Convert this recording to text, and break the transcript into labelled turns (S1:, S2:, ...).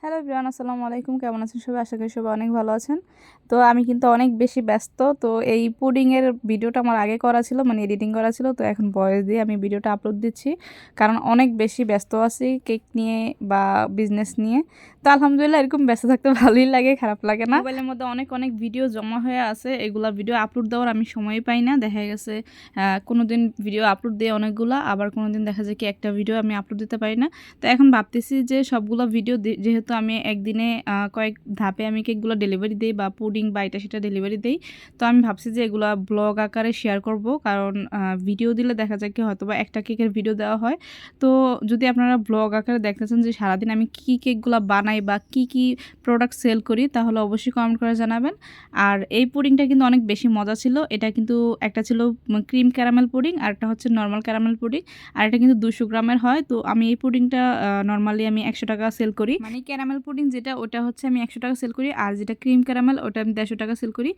S1: Hello everyone, আসসালামু আলাইকুম। কেমন আছেন সবাই? আশা করি সবাই অনেক ভালো আছেন। তো আমি কিন্তু অনেক বেশি ব্যস্ত। তো এই পুডিংয়ের ভিডিওটা আমার আগে করা ছিল, মানে এডিটিং করা ছিল। তো এখন ভয়েস দিয়ে আমি ভিডিওটা আপলোড দিচ্ছি, কারণ অনেক বেশি ব্যস্ত আছি কেক নিয়ে বা বিজনেস নিয়ে। তো আলহামদুলিল্লাহ এরকম ব্যস্ত থাকতে ভালোই লাগে, খারাপ লাগে না। মোবাইলের মধ্যে অনেক অনেক ভিডিও জমা হয়ে আছে, এগুলা ভিডিও আপলোড দেওয়ার আমি সময়ই পাই না। দেখা গেছে কোনো দিন ভিডিও আপলোড দিয়ে অনেকগুলা, আবার কোনো দিন দেখা যায় কি একটা ভিডিও আমি আপলোড দিতে পারি না। তো এখন ভাবতেছি যে সবগুলো ভিডিও যেহেতু আমি একদিনে কয়েক ধাপে আমি কেকগুলো ডেলিভারি দিই বা পুডিং বা এটা সেটা ডেলিভারি দিই, তো আমি ভাবছি যে এগুলো ব্লগ আকারে শেয়ার করব। কারণ ভিডিও দিলে দেখা যায় কি হয়তো বা একটা কেকের ভিডিও দেওয়া হয়। তো যদি আপনারা ব্লগ আকারে দেখতে চান যে সারাদিন আমি কী কেকগুলো বানাই বা কি কি প্রোডাক্ট সেল করি, তাহলে অবশ্যই কমেন্ট করে জানাবেন। আর এই পুডিংটা কিন্তু অনেক বেশি মজা ছিল। এটা কিন্তু একটা ছিল ক্রিম ক্যারামেল পুডিং, আর একটা হচ্ছে নর্মাল ক্যারামেল পুডিং, আর এটা কিন্তু 200 গ্রামের হয়। তো আমি এই পুডিংটা নর্মালি আমি 100 টাকা সেল করি, মানে ক্যারামেল পুডিং যেটা ওটা হচ্ছে আমি 100 টাকা সেল করি, আর যেটা ক্রিম ক্যারামেল ওটা আমি 150 টাকা সেল করি।